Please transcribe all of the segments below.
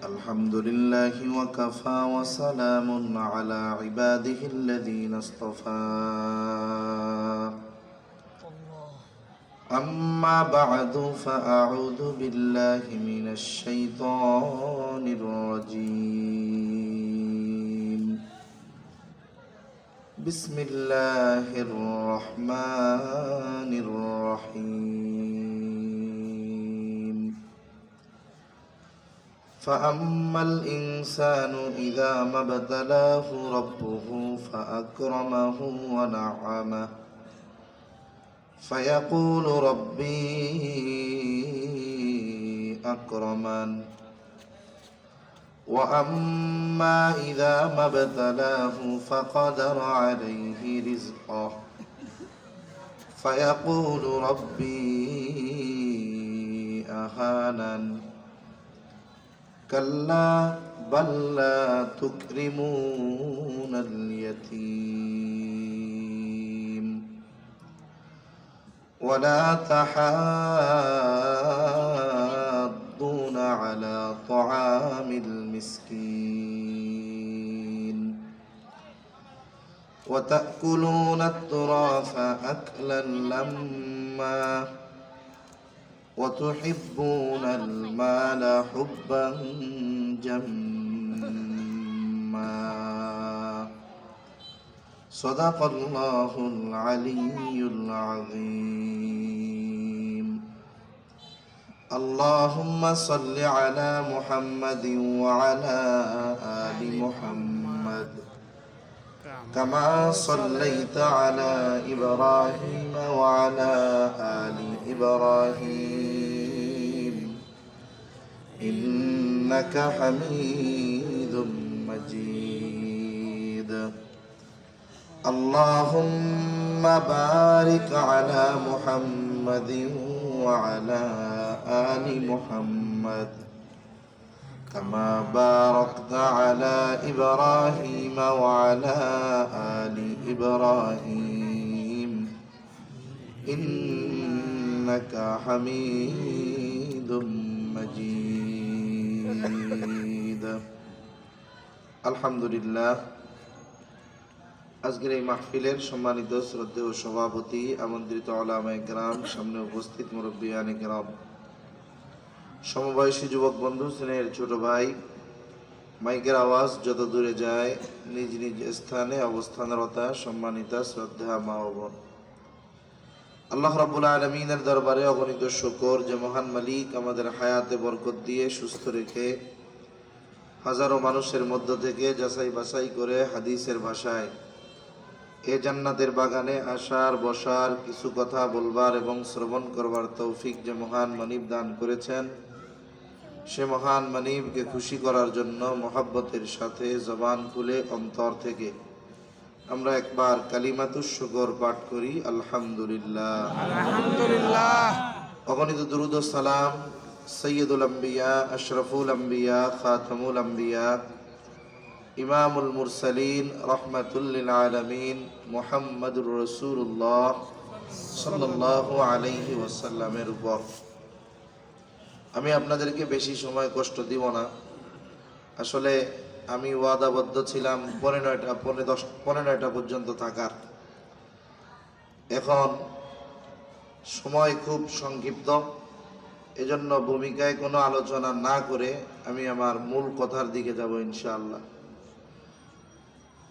الحمد لله وكفى وسلام على عباده الذين اصطفى أما بعد فأعوذ بالله من الشيطان الرجيم بسم الله الرحمن الرحيم فأما الإنسان إذا ما ابتلاه ربه فأكرمه ونعمه فيقول ربي أكرمن وأما إذا ما ابتلاه فقدر عليه رزقه فيقول ربي أهانن كلا بل لا تكرمون اليتيم ولا تحاضون على طعام المسكين وتأكلون التراث أكلا لما وتحبون المال حبا جما صدق الله العلي العظيم اللهم صل على محمد وعلى آل محمد كما صليت على إبراهيم وعلى آل إبراهيم إنك حميد مجيد اللهم بارك على محمد وعلى آل محمد كما باركت على إبراهيم وعلى آل إبراهيم إنك حميد مجيد الحمد لله আজকের এই মাহফিলের সম্মানিত শ্রদ্ধেয় সভাপতি, আমন্ত্রিত উলামায়ে কেরাম, সামনে উপস্থিত মুরব্বিয়ানে কেরাম, সমবয়সী যুবক বন্ধু, স্নেহের ছোট ভাই, মাইকের আওয়াজ যত দূরে যায় নিজ নিজ স্থানে অবস্থানরতা সম্মানিতা শ্রদ্ধা মা ও বোন, আল্লাহ রাব্বুল আলামিনের দরবারে অগণিত শুকর যে মহান মালিক আমাদের হায়াতে বরকত দিয়ে সুস্থ রেখে হাজারো মানুষের মধ্য থেকে যাচাই বাছাই করে হাদিসের ভাষায় এ জান্নাতের বাগানে আসার, বসার, কিছু কথা বলবার এবং শ্রবণ করবার তৌফিক যে মহান মানিব দান করেছেন, সে মহান মানিবকে খুশি করার জন্য মহাব্বতের সাথে জবান খুলে অন্তর থেকে আমরা একবার কালিমাতুশ শুকর পাঠ করি, আলহামদুলিল্লাহ। আলহামদুলিল্লাহ। অগণিত দুরূদ ও সালাম সৈয়দুল আম্বিয়া, আশরাফুল আম্বিয়া, খাতামুল আম্বিয়া, ইমামুল মুরসালিন, রহমাতুল লিল আলামিন, মুহাম্মাদুর রাসূলুল্লাহ সাল্লাল্লাহু আলাইহি ওয়াসাল্লামের উপর। আমি আপনাদেরকে বেশি সময় কষ্ট দিব না। আসলে আমি ওয়াদাবদ্ধ ছিলাম পৌনে নয়টা পর্যন্ত থাকার। এখন সময় খুব সংক্ষিপ্ত, এজন্য ভূমিকায় কোনো আলোচনা না করে আমি আমার মূল কথার দিকে যাব ইনশাআল্লাহ।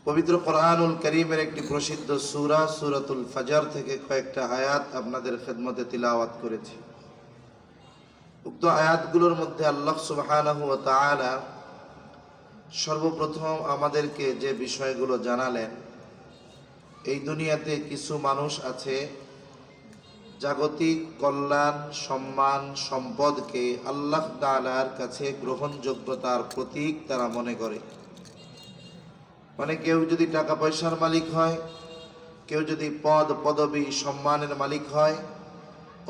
পবিত্র কোরআনুল কারীমের একটি প্রসিদ্ধ সূরা, সূরাতুল ফাজর থেকে কয়েকটা আয়াত আপনাদের খেদমতে তিলাওয়াত করেছি। উক্ত আয়াতগুলোর মধ্যে আল্লাহ সুবহানাহু ওয়া তাআলা সর্বপ্রথম আমাদেরকে যে বিষয়গুলো জানালেন, এই দুনিয়াতে কিছু মানুষ আছে জাগতিক কল্যাণ, সম্মান, সম্পদকে আল্লাহ তাআলার কাছে গ্রহণযোগ্যতার প্রতীক তারা মনে করে। মানে কেউ যদি টাকা পয়সার মালিক হয়, কেউ যদি পদ পদবী সম্মানের মালিক হয়,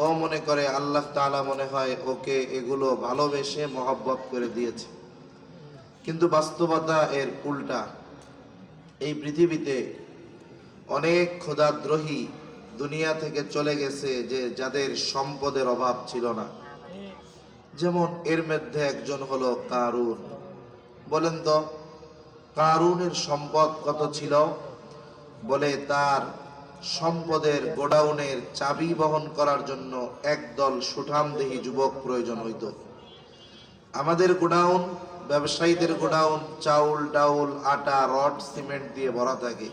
ও মনে করে আল্লাহ তাআলা মনে হয় ওকে এগুলো ভালোবেসে মহব্বত করে দিয়েছে। কিন্তু বাস্তবতা এর উল্টা। এই পৃথিবীতে অনেক খোদাদ্রোহী দুনিয়া থেকে চলে গেছে, যে যাদের সম্পদের অভাব ছিল না, যেমন এর মধ্যে একজন হলো কারুন। বলেন তো কারুনের সম্পদ কত ছিল? বলে তার সম্পদের গোডাউনের চাবি বহন করার জন্য একদল সুঠামদেহী যুবক প্রয়োজন হইত। আমাদের গোডাউন, ব্যবসায়ীদের গোডাউন চাউল ডাউল আটা রড সিমেন্ট দিয়ে ভরা থাকে,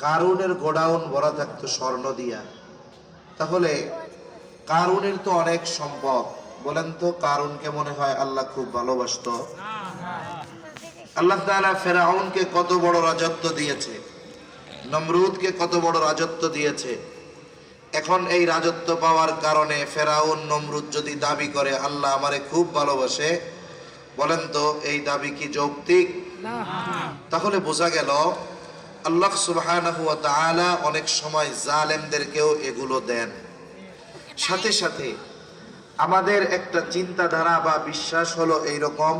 কারুনের গোডাউন ভরা থাকতো স্বর্ণ দিয়া। তাহলে কারুনের তো অনেক সম্পদ। বলেন তো কারুনকে মনে হয় আল্লাহ খুব ভালোবাসতো? আল্লাহ তাআলা ফেরাউনকে কত বড় রাজত্ব দিয়েছে, নমরুদকে কত বড় রাজত্ব দিয়েছে। এখন এই রাজত্ব পাওয়ার কারণে ফেরাউন নমরুদ যদি দাবি করে আল্লাহ আমারে খুব ভালোবাসে, বলেন তো এই দাবি কি যৌক্তিক? তাহলে বোঝা গেল আল্লাহ সুবহানাহু ওয়া তাআলা অনেক সময় জালেমদেরকেও এগুলো দেন। সাথে সাথে আমাদের একটা চিন্তাধারা বা বিশ্বাস হলো এইরকম,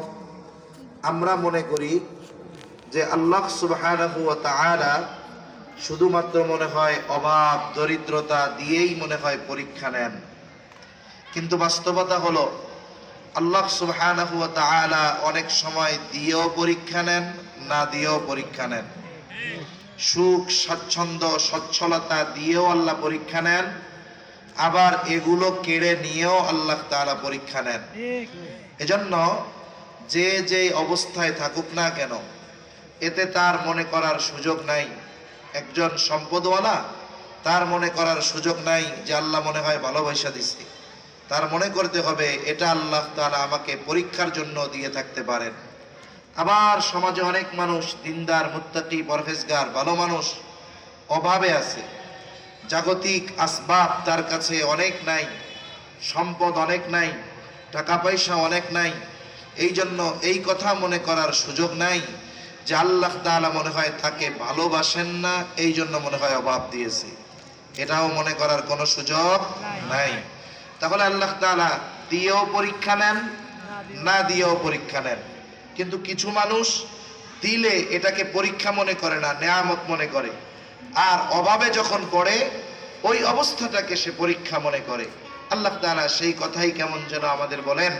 আমরা মনে করি যে আল্লাহ সুবহানাহু ওয়া তাআলা শুধুমাত্র মনে হয় অভাব দরিদ্রতা দিয়েই মনে হয় পরীক্ষা নেন। কিন্তু বাস্তবতা হলো আল্লাহ সুবহানাহু ওয়া তাআলা অনেক সময় দিয়েও পরীক্ষা নেন, না দিয়েও পরীক্ষা নেন। সুখ স্বাচ্ছন্দ্য সচ্ছলতা দিয়েও আল্লাহ পরীক্ষা নেন, আবার এগুলো কেড়ে নিয়েও আল্লাহ তাআলা পরীক্ষা নেন। এজন্য যে যে অবস্থায় থাকুক না কেন, এতে তার মনে করার সুযোগ নাই। একজন সম্পদওয়ালা, তার মনে করার সুযোগ নাই যে আল্লাহ মনে হয় ভালোবাসা দিছে। তার মনে করতে হবে এটা আল্লাহ তাআলা আমাকে পরীক্ষার জন্য দিয়ে থাকতে পারেন। আবার সমাজে অনেক মানুষ দিনদার মুত্তাকি পরহেজগার ভালো মানুষ অভাবে আছে, জাগতিক আসবাব তার কাছে অনেক নাই, সম্পদ অনেক নাই, টাকা পয়সা অনেক নাই। এই জন্য এই কথা মনে করার সুযোগ নাই যে আল্লাহ তাআলা মনে হয় তাকে ভালোবাসেন না, এই জন্য মনে হয় অভাব দিয়েছে। এটাও মনে করার কোনো সুযোগ নাই। তাহলে আল্লাহ তাআলা দিয়েও পরীক্ষা নেন, না দিয়েও পরীক্ষা নেন। কিন্তু কিছু মানুষ দিলে এটাকে পরীক্ষা মনে করে না, নেয়ামত মনে করে, আর অভাবে যখন পড়ে ওই অবস্থাটাকে সে পরীক্ষা মনে করে। আল্লাহ তাআলা সেই কথাই কেমন যেন আমাদের বলেন,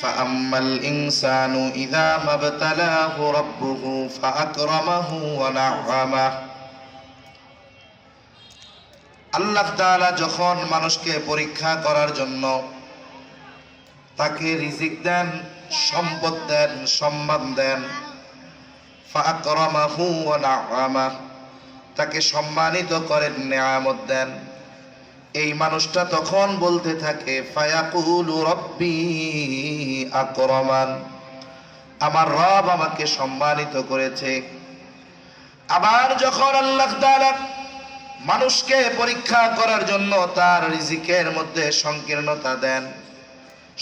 فَأَمَّا الْإِنسَانُ إِذَا مَا ابْتَلَاهُ رَبُّهُ فَأَكْرَمَهُ وَنَعَّمَهُ। আল্লাহ তাআলা যখন মানুষকে পরীক্ষা করার জন্য তাকে রিজিক দেন, সম্পদ দেন, সম্মান দেন, فَأَكْرَمَهُ وَنَعَّمَهُ, তাকে সম্মানিত করেন, নেয়ামত দেন, এই মানুষটা তখন বলতে থাকে ফায়াকুলু রব্বি আকরামান, আমার রব আমাকে সম্মানিত করেছে। আবার যখন আল্লাহ তাআলা মানুষকে পরীক্ষা করার জন্য তার রিজিকের মধ্যে সংকীর্ণতা দেন,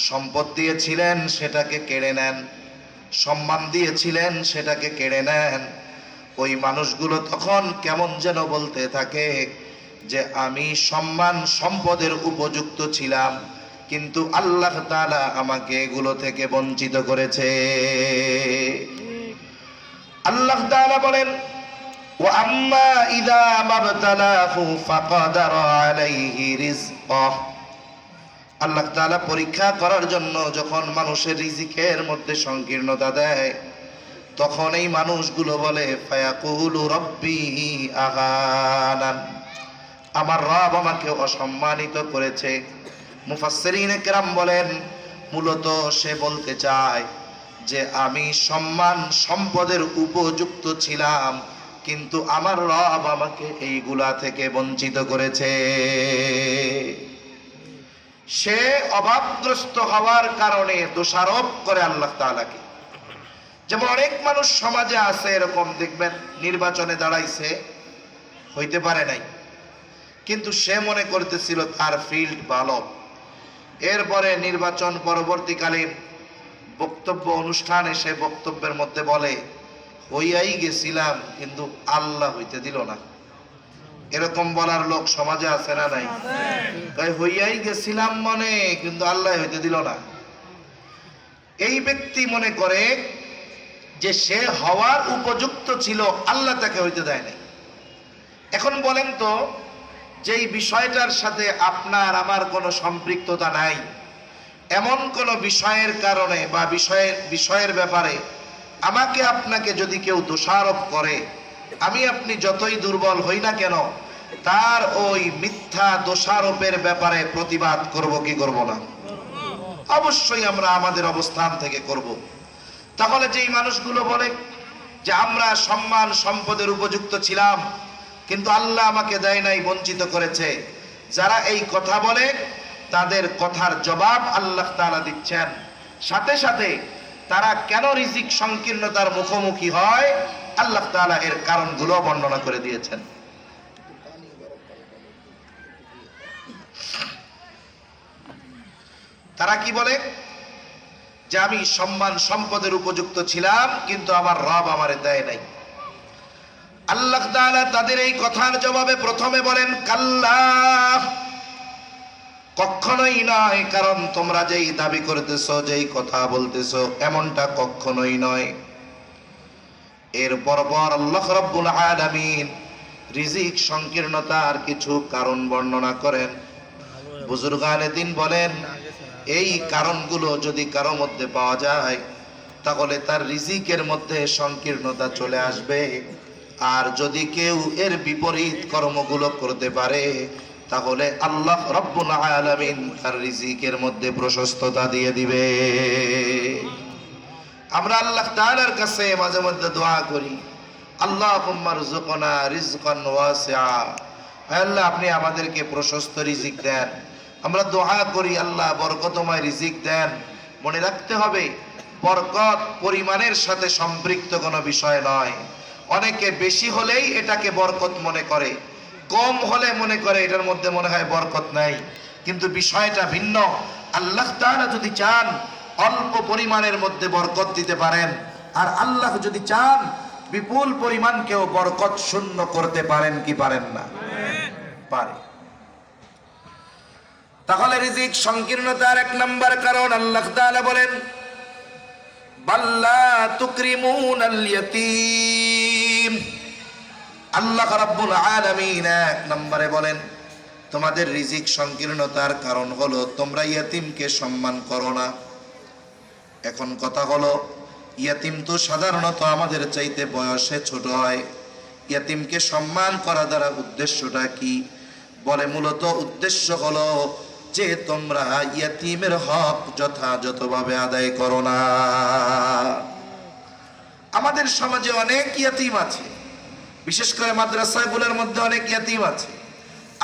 সম্পদ দিয়েছিলেন সেটাকে কেড়ে নেন, সম্মান দিয়েছিলেন সেটাকে কেড়ে নেন, ওই মানুষগুলো তখন কেমন যেন বলতে থাকে যে আমি সম্মান সম্পদের উপযুক্ত ছিলাম, কিন্তু আল্লাহ তাআলা আমাকে এগুলো থেকে বঞ্চিত করেছে। আল্লাহ তাআলা বলেন ওয়া আম্মা ইযা মাবতালাহু ফাকাদারা আলাইহি রিজকাহ, আল্লাহ তাআলা পরীক্ষা করার জন্য যখন মানুষের রিজিকের মধ্যে সংকীর্ণতা দেয়, তখন এই মানুষগুলো বলে ফায়াকুলু রব্বি আহানান, আমার রব আমাকে অসম্মানিত করেছে। মুফাসসিরিনে কেরাম বলেন মূলত সে বলতে চায় যে আমি সম্মান সম্পদের উপযুক্ত ছিলাম, কিন্তু আমার রব আমাকে এইগুলা থেকে বঞ্চিত করেছে। সে অভাবগ্রস্ত হওয়ার কারণে দোষারোপ করে আল্লাহ তাআলাকে। যেমন অনেক মানুষ সমাজে আছে এরকম, দেখবেন নির্বাচনে দাঁড়াইছে, হইতে পারে নাই, কিন্তু সে মনে করতেছিল তার ফিল্ড ভালো। এরপরে নির্বাচন পরবর্তীকালীন বক্তব্য অনুষ্ঠানে সে বক্তব্যের মধ্যে বলে হইয়াই গেছিলাম কিন্তু আল্লাহ হইতে দিল না। এরকম বলার লোক সমাজে আছে না নাই? তাই হইয়াই গেছিলাম মনে, কিন্তু আল্লাহ হইতে দিল না। এই ব্যক্তি মনে করে যে সে হওয়ার উপযুক্ত ছিল, আল্লাহ তাকে হইতে দেয় নাই। এখন বলেন তো, যেই বিষয়টার সাথে আপনার আমার কোনো সম্পৃক্ততা নাই, এমন কোন বিষয়ের কারণে বা বিষয়ের ব্যাপারে আমাকে আপনাকে যদি কেউ দোষারোপ করে, আমি আপনি যতই দুর্বল হই না কেন, তার ওই মিথ্যা দোষারোপের ব্যাপারে প্রতিবাদ করব কি করব না? অবশ্যই আমরা আমাদের অবস্থান থেকে করব। তাহলে যেই মানুষগুলো বলে যে আমরা সম্মান সম্পদের উপযুক্ত ছিলাম কিন্তু আল্লাহ আমাকে দেয় নাই, বঞ্চিত করেছে, যারা এই কথা বলে তাদের কথার জবাব আল্লাহ তাআলা দিচ্ছেন। সাথে সাথে তারা কেন রিজিক সংকীর্ণতার মুখোমুখি হয়, আল্লাহ তাআলা এর কারণগুলো বর্ণনা করে দিয়েছেন। তারা কি বলে যে আমি সম্মান সম্পদের উপযুক্ত ছিলাম কিন্তু আমার রব আমারে দেয় নাই। আল্লাহ তাআলা তাদের এই কথার জবাবে প্রথমে বলেন কাল্লা, কখনোই নয়, কারণ তোমরা যেই দাবি করতেছো, যেই কথা বলতেছো, এমনটা কখনোই নয়। এরপর আল্লাহ রাব্বুল আলামিন রিজিক সংকীর্ণতার কিছু কারণ বর্ণনা করেন। বুজুর্গানে দিন বলেন এই কারণগুলো যদি কারো মধ্যে পাওয়া যায় তাহলে তার রিজিকের মধ্যে সংকীর্ণতা চলে আসবে, আর যদি কেউ এর বিপরীত কর্মগুলো করতে পারে তাহলে আল্লাহ রাব্বুল আলামিন তার রিজিকের মধ্যে প্রশস্ততা দিয়ে দিবে। আমরা আল্লাহ তাআলার কাছে মাঝে মধ্যে দোয়া করি, আল্লাহুম্মা রযুকনা রিজকান ওয়াসিআ, আল্লাহ আপনি আমাদেরকে প্রশস্ত রিজিক দেন। আমরা দোয়া করি আল্লাহ বরকতময় রিজিক দেন। মনে রাখতে হবে বরকত পরিমাণের সাথে সম্পৃক্ত কোনো বিষয় নয়। অনেকে বেশি হলেই এটাকে বরকত মনে করে, কম হলে মনে করে এটার মধ্যে মনে হয় বরকত নাই, কিন্তু বিষয়টা ভিন্ন। আল্লাহ তাআলা যদি চান অল্প পরিমাণের মধ্যে বরকত দিতে পারেন, আর আল্লাহ যদি চান বিপুল পরিমাণকেও বরকত শূন্য করতে পারেন কি পারেন না? পারে। তাহলে রিজিক সংকীর্ণতার এক নম্বর কারণ আল্লাহ তাআলা বলেন বাল্লা তুকরিমুনাল ইয়াতীম। আল্লাহ রাব্বুল আলামিন এক নম্বরে বলেন তোমাদের রিজিক সংকীর্ণতার কারণ হলো তোমরা ইয়াতীমকে সম্মান করো না। এখন কথা হলো ইয়াতীম তো সাধারণত আমাদের চাইতে বয়সে ছোট হয়, ইয়াতীমকে সম্মান করা দ্বারা উদ্দেশ্যটা কি? বলে মূলত উদ্দেশ্য হলো যে তোমরা ইয়াতীমের হক যথাযথভাবে আদায় করো না। আমাদের সমাজে অনেক ইয়াতীম আছে, বিশেষ করে মাদ্রাসাগুলোর মধ্যে অনেক ইয়াতীম আছে।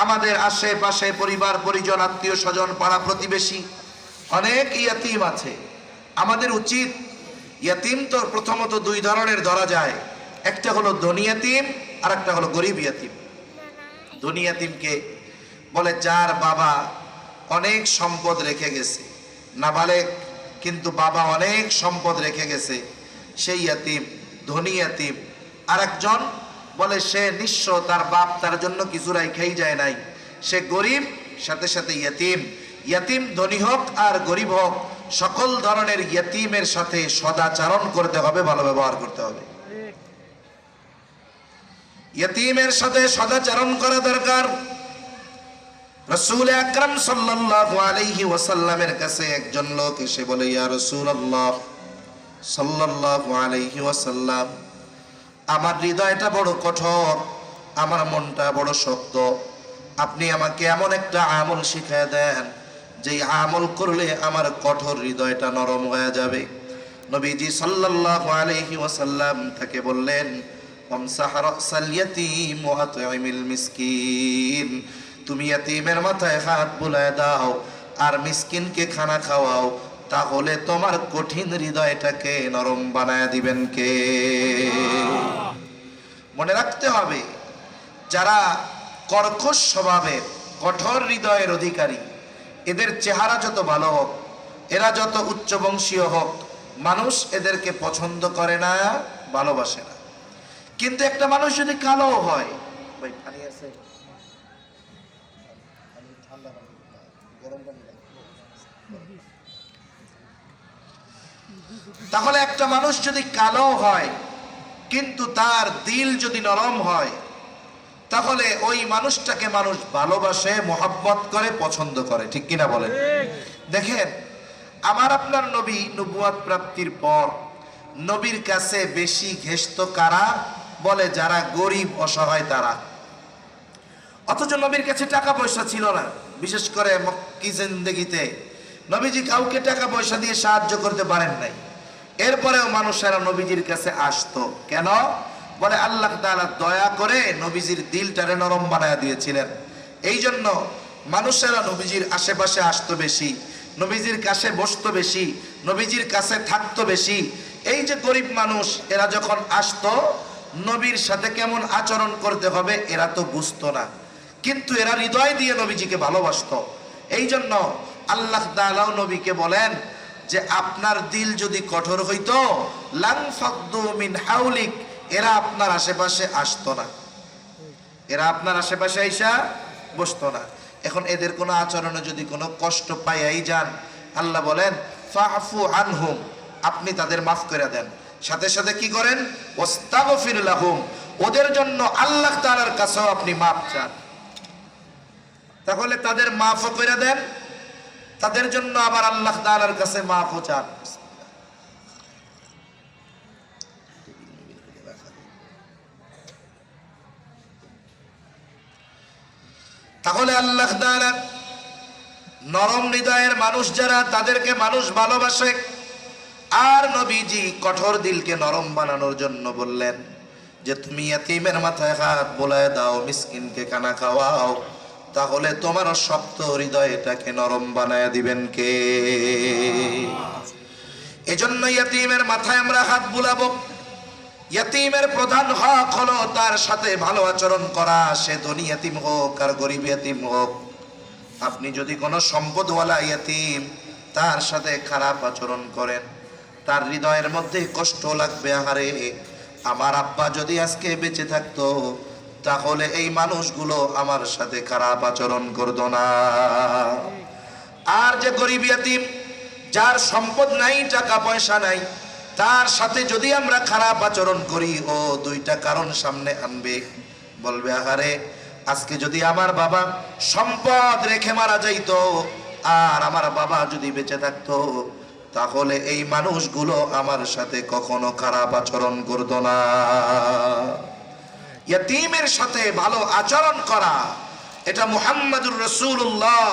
আমাদের আশেপাশে পরিবার পরিজন আত্মীয় স্বজন পাড়া প্রতিবেশী অনেক ইয়াতীম আছে। আমাদের উচিত, ইয়াতীম তো প্রথমত দুই ধরনের ধরা যায়, একটা হলো ধনী ইয়াতীম আর একটা হলো গরিব ইয়াতীম। ধনী ইয়াতীমকে বলে যার বাবা অনেক সম্পদ রেখে গেছে, নাবালেগ কিন্তু বাবা অনেক সম্পদ রেখে গেছে, সেই ইয়াতীম ধনী ইয়াতীম। আর একজন বলে সে নিঃস্ব, তার বাপ তার জন্য কিছু রাইখাই যায় নাই, সে গরিব, সাথে সাথে ইয়াতীম। ইয়াতীম ধনী হোক আর গরিব হোক, সকল ধরনের ইয়াতীমের সাথে সদাচরণ করতে হবে, ভালো ব্যবহার করতে হবে। ইয়াতীমের সাথে সদাচরণ করা দরকার। রাসূল আকরাম সাল্লাল্লাহু আলাইহি ওয়াসাল্লামের কাছে একজন লোক এসে বলে, ইয়া রাসূলুল্লাহ সাল্লাল্লাহু আলাইহি ওয়াসাল্লাম, আমার হৃদয়টা বড় কঠোর, আমার মনটা বড় শক্ত, আপনি আমাকে এমন একটা আমল শিখিয়ে দেন যেই আমল করলে আমার কঠোর হৃদয়টা নরম হয়ে যাবে। নবীজি সাল্লাল্লাহু আলাইহি ওয়াসাল্লাম তাকে বললেন, আমসাহ রাসাল ইয়াতীম ওয়া আত'ইমিল মিসকিন, তুমি ইয়াতীমের মাথায় হাত বুলায় দাও আর মিসকিনকে খানা খাওয়াও, তাহলে তোমার কঠিন হৃদয়টাকে নরম বানায় দিবেন কে? মনে রাখতে হবে যারা কর্কশ স্বভাবের কঠোর হৃদয়ের অধিকারী, এদের চেহারা যত ভালো হোক, এরা যত উচ্চ বংশীয় হোক, মানুষ এদেরকে পছন্দ করে না, ভালোবাসে না। কিন্তু একটা মানুষ যদি কালো হয়, ভাই পানি আছে, তাহলে একটা মানুষ যদি কালো হয় কিন্তু তার দিল যদি নরম হয়, তাহলে ওই মানুষটাকে মানুষ ভালোবাসে, মোহাব্বত করে, পছন্দ করে। ঠিক কিনা বলেন? দেখেন আমার আপনার নবী নবুয়ত প্রাপ্তির পর নবীর কাছে বেশি ঘেষত কারা? বলে যারা গরিব অসহায় তারা। অথচ নবীর কাছে টাকা পয়সা ছিল না। বিশেষ করে মক্কি জিন্দেগিতে নবীজি কাউকে টাকা পয়সা দিয়ে সাহায্য করতে পারেন নাই। এরপরেও মানুষেরা নবীজির কাছে আসতো কেন? বলে আল্লাহ তাআলা দয়া করে নবীজির দিলটারে নরম বানায়া দিয়েছিলেন। এই জন্য মানুষেরা নবীজির আশেপাশে আসতো বেশি, নবীজির কাছে বসতো বেশি, নবীজির কাছে থাকতো বেশি। এই যে গরিব মানুষ, এরা যখন আসতো নবীর সাথে কেমন আচরণ করতে হবে এরা তো বুঝতো না, কিন্তু এরা হৃদয় দিয়ে নবীজিকে ভালোবাসতো। এই জন্য আল্লাহ তাআলাও নবীকে বলেন যে আপনার দিল যদি কঠোর হইতো লাং ফাদ্দু মিন হাউলিক, এরা আপনার আশেপাশে আসতো না, এরা আপনার আশেপাশে আইসা বসতো না। এখন এদের কোনো আচরণে যদি কোনো কষ্ট পাইয়াই যান, আল্লাহ বলেন ফাফু আনহুম, আপনি তাদের মাফ করে দেন। সাথে সাথে কি করেন? ওয়াস্তাগফির লাহুম, ওদের জন্য আল্লাহ তাআলার কাছেও আপনি মাফ চান। তাহলে তাদের মাফও করে দেন, তাদের জন্য আবার আল্লাহ তাআলার কাছে মাফও চান। তাহলে আল্লাহ তাআলা নরম হৃদয়ের মানুষ যারা, তাদেরকে মানুষ ভালোবাসে। আর নবীজি কঠোর দিলকে নরম বানানোর জন্য বললেন যে তুমি ইয়াতীমের মাথায় হাত বোলায় দাও, মিসকিনকে খানা খাওয়াও, তাহলে তোমার শক্ত হৃদয়টাকে নরম বানায় দিবেন কে? এজন্য ইয়াতীমের মাথায় আমরা হাত বুলাবো। ইয়াতীমের প্রধান হক হলো তার সাথে ভালো আচরণ করা, সে ধনী ইয়াতীম হোক আর গরিব ইয়াতীম হোক। আপনি যদি কোনো সম্পদওয়ালা ইয়াতীম তার সাথে খারাপ আচরণ করেন, তার হৃদয়ের মধ্যে কষ্ট লাগবে, আহারে আমার আব্বা যদি আজকে বেঁচে থাকতো তাহলে এই মানুষগুলো আমার সাথে খারাপ আচরণ করতো না। আর যে গরিব ইয়াতীম, যার সম্পদ নাই, টাকা পয়সা নাই, তার সাথে যদি আমরা খারাপ আচরণ করি, ও দুইটা কারণ সামনে আনবে। বলবে আহারে আজকে যদি আমার বাবা সম্পদ রেখে মারা যাইতো আর আমার বাবা যদি বেঁচে থাকতো তাহলে এই মানুষগুলো আমার সাথে কখনো খারাপ আচরণ করতো না। ইয়াতীমের সাথে ভালো আচরণ করা এটা মুহাম্মাদুর রাসূলুল্লাহ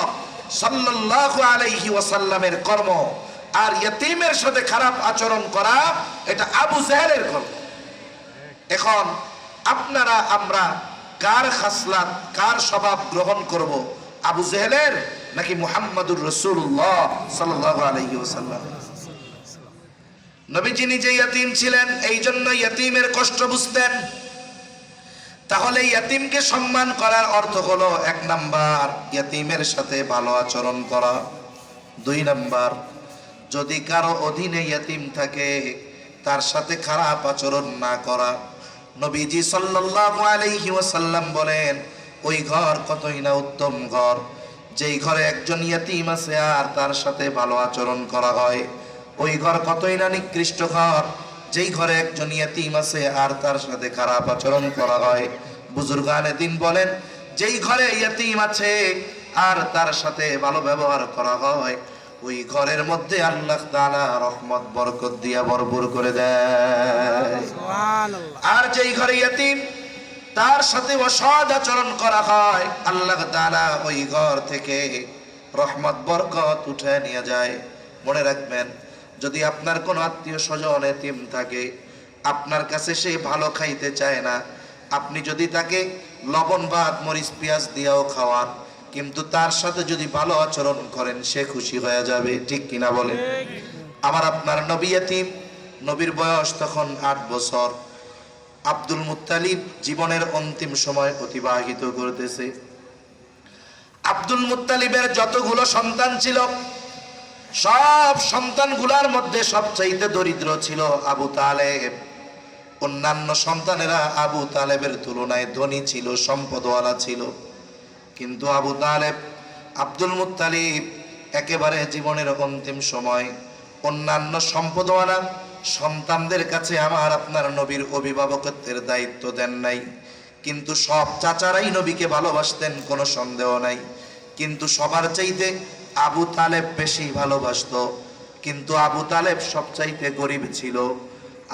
সাল্লাল্লাহু আলাইহি ওয়াসাল্লামের কর্ম। আর ইয়াতীমের সাথে খারাপ আচরণ করা এটা আবু জাহেলের কর্ম। এখন আপনারা আমরা কার খাসলাত, কার স্বভাব গ্রহণ করব? আবু জাহেলের নাকি মুহাম্মাদুর রাসূলুল্লাহ সাল্লাল্লাহু আলাইহি ওয়াসাল্লাম? নবীজি নিজে ইয়াতীম ছিলেন, এই জন্য ইয়াতীমের কষ্ট বুঝতেন। তাহলে ইয়াতীমকে সম্মান করার অর্থ হলো 1 নাম্বার ইয়াতীমের সাথে ভালো আচরণ করা, 2 নাম্বার যদি কারো অধীনে ইয়াতীম থাকে তার সাথে খারাপ আচরণ না করা। নবীজি সাল্লাল্লাহু আলাইহি ওয়াসাল্লাম বলেন ওই ঘর কতই না উত্তম ঘর যেই ঘরে একজন ইয়াতীম আছে আর তার সাথে ভালো আচরণ করা হয়। ওই ঘর কতই না নিকৃষ্ট ঘর যেই ঘরে একজন ইয়াতীম আছে আর তার সাথে খারাপ আচরণ করা হয়। বুজুর্গানে দিন বলেন যেই ঘরে ইয়াতীম আছে আর তার সাথে ভালো ব্যবহার করা হয়, ওই ঘরের মধ্যে আল্লাহ তাআলা রহমত বরকত দিয়া ভরপুর করে দেয়। আর যেই ঘরে ইয়াতীম তার সাথে অসৎ আচরণ করা হয়, আল্লাহ তাআলা ওই ঘর থেকে রহমত বরকত উঠে নিয়ে যায়। মনে রাখবেন, যদি আপনার কোনো আত্মীয় স্বজন এতিম থাকে, আপনার কাছে সে ভালো খাইতে চায় না, আপনি যদি তাকে লবণ ভাত মরিচ পেঁয়াজ দিয়েও খাওয়ান, কিন্তু তার সাথে যদি ভালো আচরণ করেন সে খুশি হয়ে যাবে। ঠিক কিনা বলেন? আমার আপনার নবী এতিম, নবীর বয়স তখন 8 বছর। আব্দুল মুত্তালিব জীবনের অন্তিম সময় অতিবাহিত করতেছে। আব্দুল মুত্তালিবের যতগুলো সন্তান ছিল সব সন্তানগুলোর মধ্যে সবচাইতে দরিদ্র ছিল আবু তালেব। অন্যান্য সন্তানেরা আবু তালেবের তুলনায় ধনী ছিল, সম্পদওয়ালা ছিল, কিন্তু আবু তালেব আব্দুল মুত্তালিব একেবারে জীবনের অন্তিম সময় অন্যান্য সম্পদওয়ালা সন্তানদের কাছে আমার আপনার নবীর অভিভাবকত্বের দায়িত্ব দেন নাই। কিন্তু সব চাচারাই নবীকে ভালোবাসতেন, কোনো সন্দেহ নাই, কিন্তু সবার চাইতে আবু তালেব বেশি ভালোবাসতো কিন্তু আবু তালেব সবচাইতে গরিব ছিল।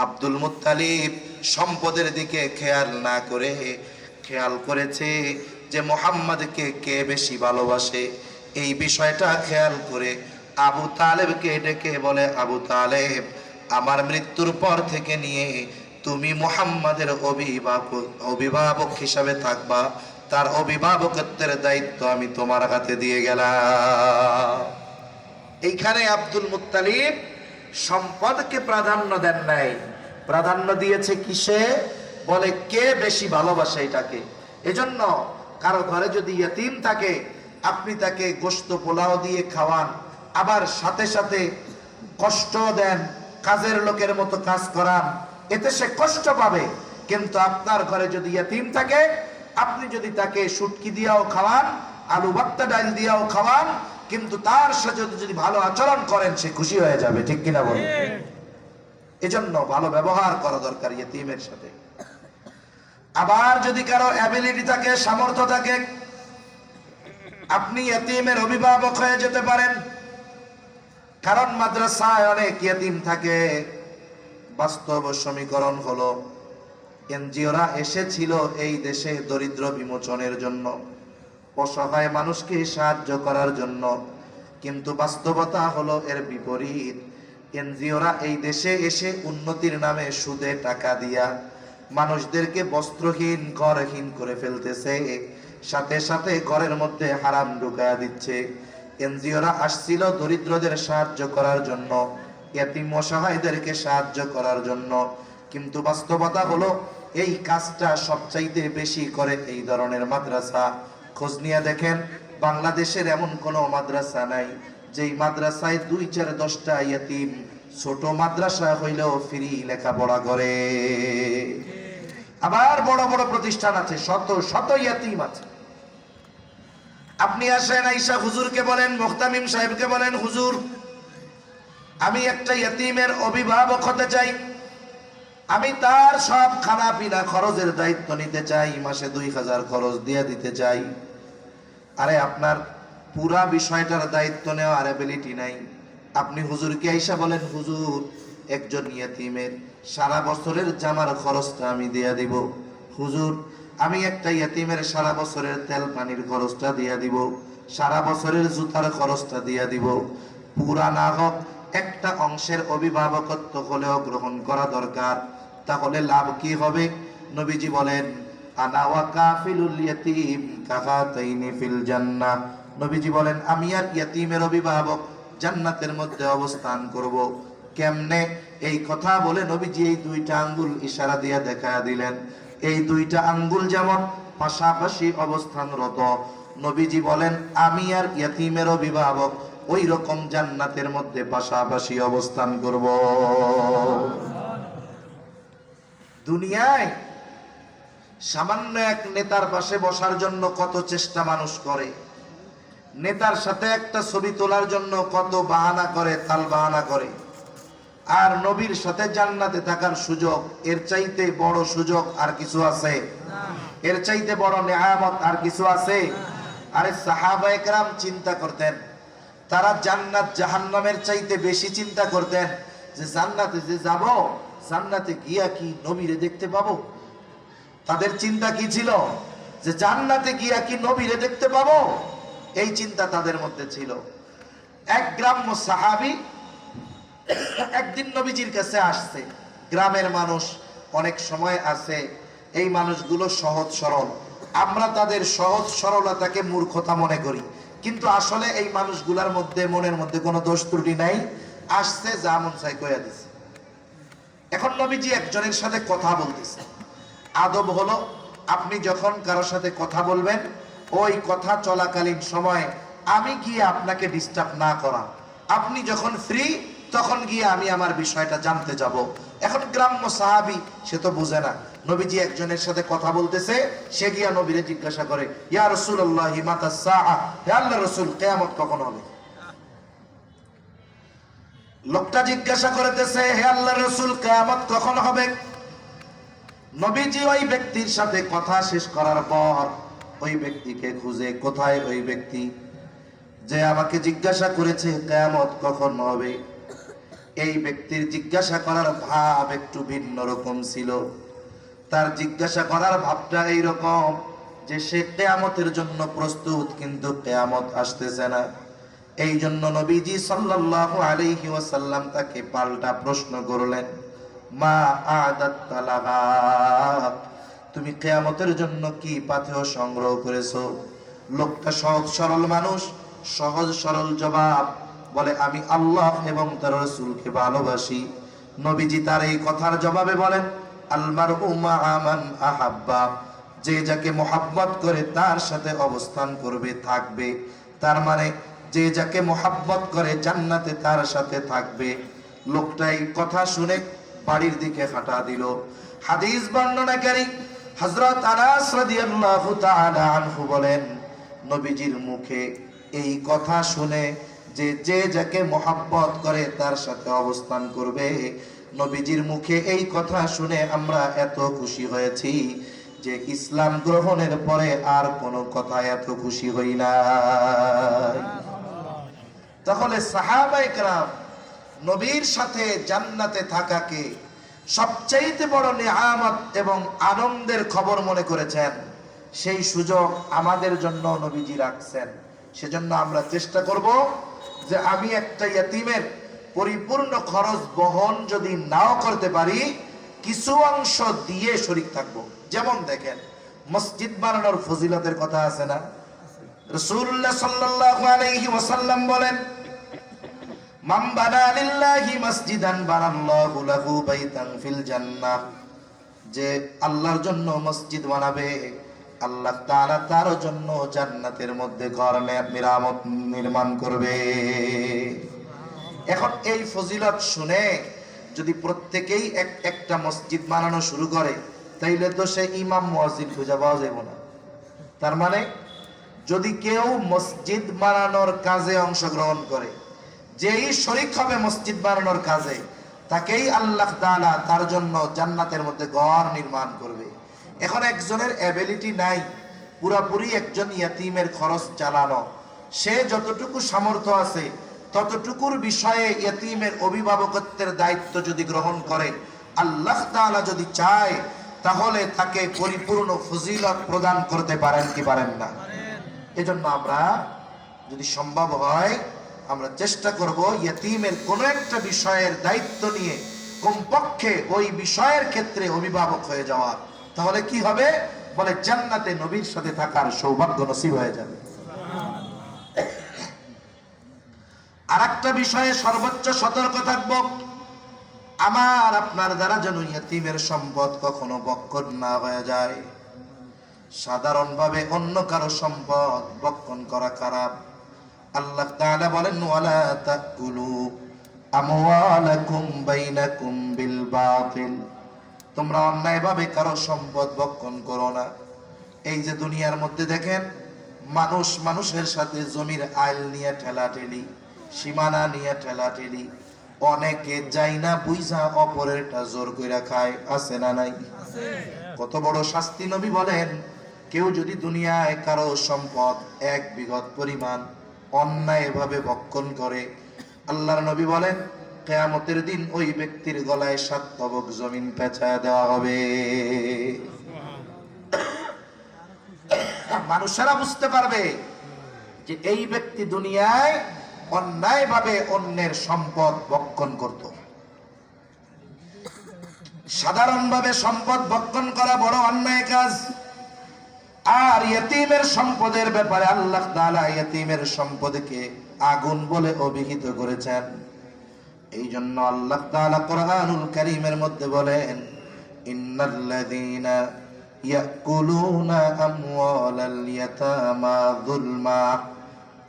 আব্দুল মুত্তালিব সম্পদের দিকে খেয়াল না করে খেয়াল করেছে যে মুহাম্মদকে কে বেশি ভালোবাসে। এই বিষয়টা খেয়াল করে আবু তালেবকে ডেকে বলে, আবু তালেব, আমার মৃত্যুর পর থেকে নিয়ে তুমি মুহাম্মাদের অভিভাবক হিসাবে থাকবা, তার অভিভাবকত্বের দায়িত্ব আমি তোমার হাতে দিয়ে গেলাম। এইখানে আব্দুল মুত্তালিব সম্পদকে প্রাধান্য দেন নাই, প্রাধান্য দিয়েছে কিসে? বলে কে বেশি ভালোবাসে এটাকে। এজন্য কারো ঘরে যদি ইয়তীম থাকে, আপনি তাকে গোশত পোলাও দিয়ে খাওয়ান, আবার সাথে সাথে কষ্ট দেন, কাজের লোকের মতো কাজ করান, এতে সে কষ্ট পাবে। কিন্তু আপনার ঘরে যদি ইয়তীম থাকে, আপনি যদি তাকে শুটকি দিয়াও খাওয়ান, আলু ভর্তা ডাল দিয়াও খাওয়ান, কিন্তু তার সাথে যদি ভালো আচরণ করেন, সে খুশি হয়ে যাবে। ঠিক কিনা বলুন? এজন্য ভালো ব্যবহার করা দরকার ইয়তীমের সাথে। আবার যদি কারো অ্যাবিলিটি থাকে, সামর্থ্য থাকে, আপনি ইয়তীমের অভিভাবক হয়ে যেতে পারেন। কারণ মাদ্রাসায় অনেক ইয়তীম থাকে। বাস্তব সমীকরণ হলো, এনজিওরা এসেছিল এই দেশে দরিদ্র বিমোচনের জন্য, অসহায় মানুষকে সাহায্য করার জন্য, কিন্তু বাস্তবতা হলো এর বিপরীত। এনজিওরা এই দেশে এসে উন্নতির নামে সুদে টাকা দিয়া মানুষদেরকে বস্ত্রহীন, ঘরহীন করে ফেলতেছে, সাথে সাথে ঘরের মধ্যে হারাম ঢুকায়া দিচ্ছে। এনজিওরা আসছিল দরিদ্রদের সাহায্য করার জন্য, এতিম অসহায়দেরকে সাহায্য করার জন্য, কিন্তু বাস্তবতা হলো এই কাজটা সবচাইতে বেশি করে এই ধরনের মাদ্রাসা। খোঁজ নিয়ে দেখেন, বাংলাদেশের এমন কোনো মাদ্রাসা নাই যেই মাদ্রাসায় 2-4-10টা ইয়তীম ছোট মাদ্রাসা হইলেও ফ্রি লেখাপড়া করে। আবার বড় বড় প্রতিষ্ঠান আছে, শত শত ইয়তীম আছে। আপনি আসেন, আইসা হুজুরকে বলেন, মুহতামিম সাহেবকে বলেন, হুজুর আমি একটা ইয়তীমের অভিভাবক হতে চাই, আমি তার সব খানা পিনা খরচের দায়িত্ব নিতে চাই, মাসে 2000 খরচ দিয়ে দিতে চাই। আরে আপনার পুরা বিষয়টার দায়িত্ব নেওয়ার অ্যাবিলিটি নাই। আপনি হুজুরকে আইসা বলেন, হুজুর একজন ইয়তীমের সারা বছরের জামার খরচটা আমি দিয়ে দিব। হুজুর আমি একটা ইয়তীমের সারা বছরের তেল পানির খরচটা দিয়ে দিব, সারা বছরের জুতার খরচটা দিয়ে দিব। পুরা না হোক, একটা অংশের অভিভাবকত্ব হলেও গ্রহণ করা দরকার। তাহলে লাভ কি হবে? নবীজি বলেন, আনা ওয়া কাফিলুল ইয়াতীম কাফাতাইনি ফিল জান্নাহ। নবীজি বলেন, আমি আর ইয়তীমের অভিভাবক জান্নাতের মধ্যে অবস্থান করব। কেমনে? এই কথা বলে নবীজি এই 2টা আঙ্গুল ইশারা দিয়ে দেখায়া দিলেন। এই 2টা আঙ্গুল যেমন পাশাপাশি অবস্থানরত, নবীজি বলেন আমি আর ইয়তীমের অভিভাবক ওই রকম জান্নাতের মধ্যে পাশাপাশি অবস্থান করব। দুনিয়ায় সামান্য এক নেতার পাশে বসার জন্য কত চেষ্টা মানুষ করে, নেতার সাথে একটা ছবি তোলার জন্য কত বাহানা করে, তাল বাহানা করে। আর নবীর সাথে জান্নাতে থাকার সুযোগ, এর চাইতে বড় সুযোগ আর কিছু আছে? এর চাইতে বড় নেয়ামত আর কিছু আছে? আরে সাহাবায়ে কেরাম চিন্তা করতেন, তারা জান্নাত জাহান্নামের চাইতে বেশি চিন্তা করতেন যে জান্নাতে যে যাব, জান্নাতে গিয়া কি নবীরে দেখতে পাবো। তাদের চিন্তা কি ছিল? যে জান্নাতে গিয়া কি নবীরে দেখতে পাবো, এই চিন্তা তাদের মধ্যে ছিল। এক গ্রাম্য সাহাবী একদিন নবীজির কাছে আসছে। গ্রামের মানুষ অনেক সময় আছে, এই মানুষগুলো সহজ সরল, আমরা তাদের সহজ সরলতাকে মূর্খতা মনে করি, কিন্তু আসলে এই মানুষগুলোর মধ্যে মনের মধ্যে কোনো দোষ ত্রুটি নাই। আসছে, যা মন চাই কইয়া দিছে। এখন নবীজি একজনের সাথে কথা বলতেছে। আদব হলো, আপনি যখন কারোর সাথে কথা বলবেন, ওই কথা চলাকালীন সময় আমি গিয়ে আপনাকে ডিস্টার্ব না করা। আপনি যখন ফ্রি তখন গিয়ে আমি আমার বিষয়টা জানতে যাব। এখন গ্রাম্য সাহাবী, সে তো বুঝে না। নবীজি একজনের সাথে কথা বলতেছে, সে গিয়া নবীরে জিজ্ঞাসা করে, ইয়া রাসূলুল্লাহ মাতা সাআ, হে আল্লাহর রাসূল কিয়ামত কখন হবে? লোকটা জিজ্ঞাসা করতেছে, হে আল্লাহর রাসূল কিয়ামত কখন হবে? নবীজি ওই ব্যক্তির সাথে কথা শেষ করার পর ওই ব্যক্তিকে খুঁজে, কোথায় ওই ব্যক্তি যে আমাকে জিজ্ঞাসা করেছে কিয়ামত কখন হবে? এই ব্যক্তির জিজ্ঞাসা করার ভাব একটু ভিন্ন রকম ছিল। তার জিজ্ঞাসা করার ভাবটা এইরকম যে সে কিয়ামতের জন্য প্রস্তুত, কিন্তু কিয়ামত আসতেছে না। এই জন্য নবীজি সাল্লাল্লাহু আলাইহি ওয়াসাল্লাম তাকে পাল্টা প্রশ্ন করলেন, মা আদাত্তা লাহা, তুমি কিয়ামতের জন্য কি পাথেয় সংগ্রহ করেছো? লোকটা সহজ সরল মানুষ, সহজ সরল জবাব বলে, আমি আল্লাহ এবং তার রাসূলকে ভালোবাসি। নবীজি তার এই কথার জবাবে বলেন, আল মারউ মা'a মান আহাব্বা, যে যাকে মোহাব্বত করে তার সাথে অবস্থান করবে, থাকবে। তার মানে যে যাকে মোহাব্বত করে জান্নাতে তার সাথে থাকবে। লোকটা এই কথা শুনে বাড়ির দিকে হাঁটা দিল। হাদিস বর্ণনাকারী হযরত আনাস রাদিয়াল্লাহু তাআলা আনহু বলেন, নবীজির মুখে এই কথা শুনে যে যে যাকে মোহাব্বত করে তার সাথে অবস্থান করবে, নবীজির মুখে এই কথা শুনে আমরা এত খুশি হয়েছি যে ইসলাম গ্রহণের পরে আর কোনো কথা এত খুশি হই না। তাহলে সাহাবায়ে কেরাম নবীর সাথে জান্নাতে থাকাকে সবচাইতে বড় নিয়ামত এবং আনন্দের খবর মনে করেছেন। সেই সুযোগ আমাদের জন্য নবীজি রাখছেন। সেজন্য আমরা চেষ্টা করব যে আমি একটা ইয়তিমের পরিপূর্ণ খরচ বহন যদি নাও করতে পারি, কিছু অংশ দিয়ে শরীক থাকব। যেমন দেখেন, মসজিদ বানানোর ফজিলতের কথা আছে না? রাসূলুল্লাহ সাল্লাল্লাহু আলাইহি ওয়াসাল্লাম বলেন, মান বানা লিল্লাহি মসজিদান বানাল্লাহু লাহু বাইতান ফিল জান্নাহ, যে আল্লাহর জন্য মসজিদ বানাবে, আল্লাহ তাআলা তার জন্য জান্নাতের মধ্যে ঘর মেরামত নির্মাণ করবে। এখন এই ফজিলত শুনে যদি প্রত্যেকেই একটা মসজিদ বানানো শুরু করে, তাইলে তো সে ইমাম মুয়াজ্জিন খুঁজে পাওয়া যাবে না। তার মানে যদি কেউ মসজিদ বানানোর কাজে অংশগ্রহণ করে, যেই শরীক হবে মসজিদ বানানোর কাজে, তাকেই আল্লাহ তাআলা তার জন্য জান্নাতের মধ্যে ঘর নির্মাণ করবে। এখন একজনের অ্যাবিলিটি নাই পুরাপুরি একজন ইয়তিমের খরচ চালানো, সে যতটুকু সামর্থ্য আছে ততটুকুর বিষয়ে ইয়তিমের অভিভাবকত্বের দায়িত্ব যদি গ্রহণ করে, আল্লাহ তাআলা যদি চায় তাহলে তাকে পরিপূর্ণ ফজিলত প্রদান করতে পারেন কি পারেন না? এজন্য আমরা যদি সম্ভব হয় আমরা চেষ্টা করব ইয়তিমের কোনো একটা বিষয়ের দায়িত্ব নিয়ে কমপক্ষে ওই বিষয়ের ক্ষেত্রে অভিভাবক হয়ে যাওয়া। তাহলে কি হবে? বলে জান্নাতে নবীর সাথে থাকার সৌভাগ্য নসিব হয়ে যাবে। আরেকটা বিষয়ে সর্বোচ্চ সতর্ক থাকব, আমার আপনার দ্বারা যেন ইয়তিমের সম্পদ কখনো বক্ষণ না হয়ে যায়। সাধারণভাবে অন্য কারো সম্পদ বক্ষণ করা খারাপ। আল্লাহ তাআলা বলেন, ওয়ালা তাকুলু আমওয়ালাকুম বাইনাকুম বিল বাতিল, তোমরা অন্যায়ভাবে কারো সম্পদ বক্ষণ করো না। এই যে দুনিয়ার মধ্যে দেখেন, মানুষ মানুষের সাথে জমির আইল নিয়ে ঠেলাঠেলি, সীমানা নিয়ে ঠেলাঠেলি, অনেকে যাই না বুঝা অপরেরটা জোর কইরা খায়, আছে না নাই? কত বড় শাস্তি! নবী বলেন, কেউ যদি দুনিয়ায় কারো সম্পদ 1 বিঘত পরিমাণ অন্যায়ভাবে ভক্ষণ করে, আল্লাহর নবী বলেন কিয়ামতের দিন ওই ব্যক্তির গলায় 7 তবক জমিন পেঁচায় দেওয়া হবে। মানুষেরা বুঝতে পারবে যে এই ব্যক্তি দুনিয়ায় অন্যায়ভাবে অন্যের সম্পদ ভক্ষণ করত। সাধারণভাবে সম্পদ ভক্ষণ করা বড় অন্যায় কাজ। আর ইয়তিমের সম্পদের ব্যাপারে আল্লাহ তাআলা ইয়তিমের সম্পদকে আগুন বলে অভিহিত করেছেন। এই জন্য আল্লাহ তাআলা কোরআনুল কারীমের মধ্যে বলেন, ইন্নাল্লাযীনা ইয়াকুলুনা আমওয়ালাল ইয়াতামা যুলমা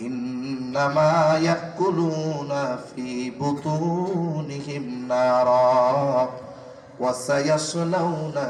ইন্নামা ইয়াকুলুনা ফি বুতুনিহিম নারা ওয়া সায়াসলাউনা